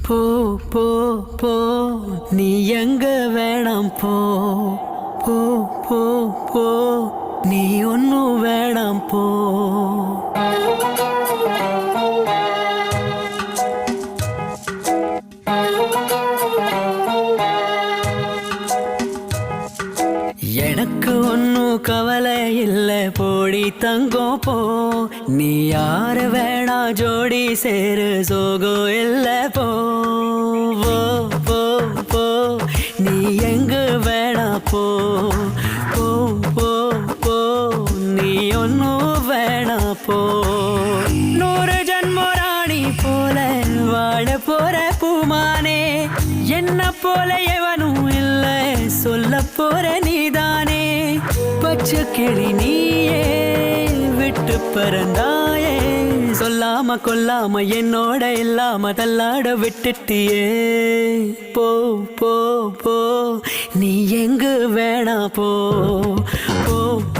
போ போ போ நீ எங்க வேணாம் போ போ போ போ நீ ஒன்னும் வேணாம் போ. எனக்கு ஒன்னும் கவலை இல்லை போடி தங்கம் போ. நீ யார வேணா ஜோடி சேரு சோகம் இல்லை போ போ போ போ நீ எங்க வேணா போ போ போ போ நீ ஒன்னும் வேணா போ. நூறு ஜன்ம ராணி போல வாழ போற பூமானே என்ன போல எவனும் இல்லை சொல்ல போற நீதானே. பச்சை கிளி நீயே விட்டு பறந்தாயே சொல்லாம கொல்லாம என்னோட இல்லாம தள்ளாட விட்டுட்டியே. போ போ போ நீ எங்க வேணா போ போ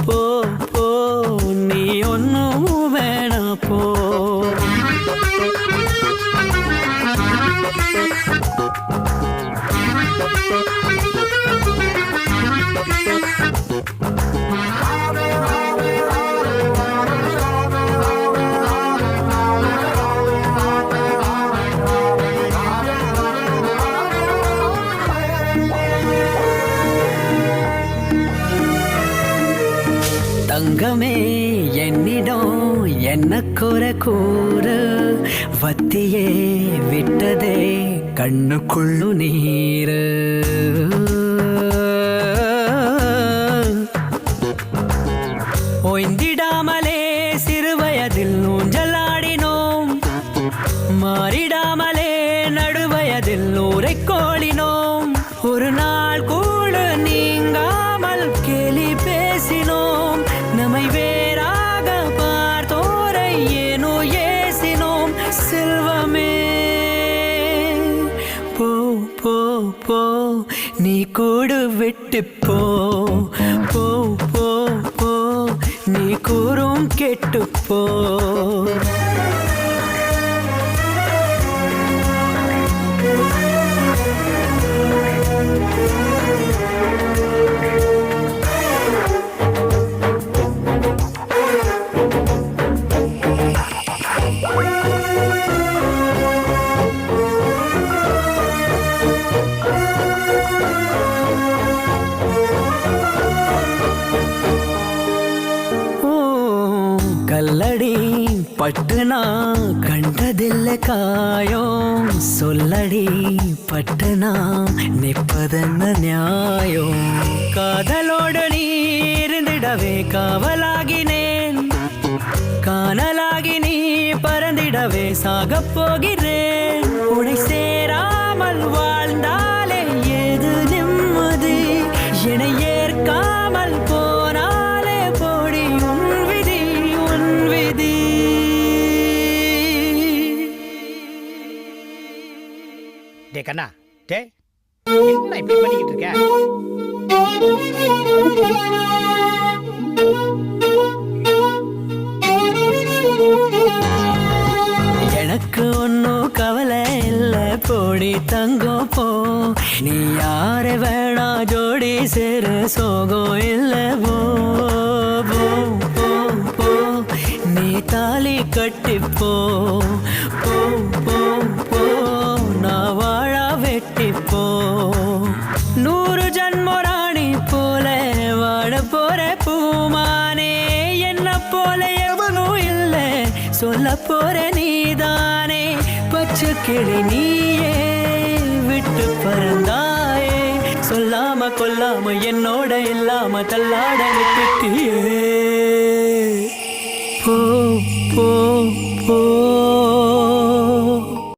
போ போ நீ ஒன்னும் வேணா போ. தங்கமே என்னிடம் என்ன குறை கூறு வத்தியே விட்டதே கண்ணுக்குள்ளு நீரு. ஓய்ந்திடாமலே சிறுவயதில் ஊஞ்சலாடினோம் மாறிடாமலே நடுவயதில் ஊரை கோளினோம். ஒரு நாள் கூட நீங்காமல் கேலி பேசினோம் நம்மை வேறாக பார்த்தோரை ஏனோ ஏசினோம். செல்வமே போ போ போ நீ கூடு விட்டு போ போ போ போ நீ கூறும் கெட்டு போ. கல்லடி பட்டுனா கண்டதில்லை காயம் சொல்லடி பட்டுனா நிற்பதென்ன நியாயம். காதலோடு நீ இருந்திடவே காவலாகினேன் காணலாகி நீ பறந்திடவே சாகப் போகிறேன். உடை சேராமல் வாழ்ந்தாலே ஏது நிம்மதி என ஏற்காமல் போனாலே போடி உன் விதி உன் விதி. டே கண்ணா டே என்ன இப்படி பண்ணிக்கிட்டு இருக்க? எனக்கு ஒன்னும் கவலை இல்லை போடி தங்கம் போ. நீ யார வேணா ஜோடி சேரு சோகம் இல்லை போ போ போ போ நீ தாலி கட்டிப்போ போ போ போ நான் வாழ வெட்டிப்போ. நூறு ஜன்ம ராணி போல வாழ போற பூமானே என்ன போல எவனும் இல்லை சொல்ல போற நீதானே. பச்சை கிளி நீயே விட்டு பறந்தாயே சொல்லாம கொல்லாம என்னோட இல்லாம தள்ளாட விட்டுட்டியே. போ போ போ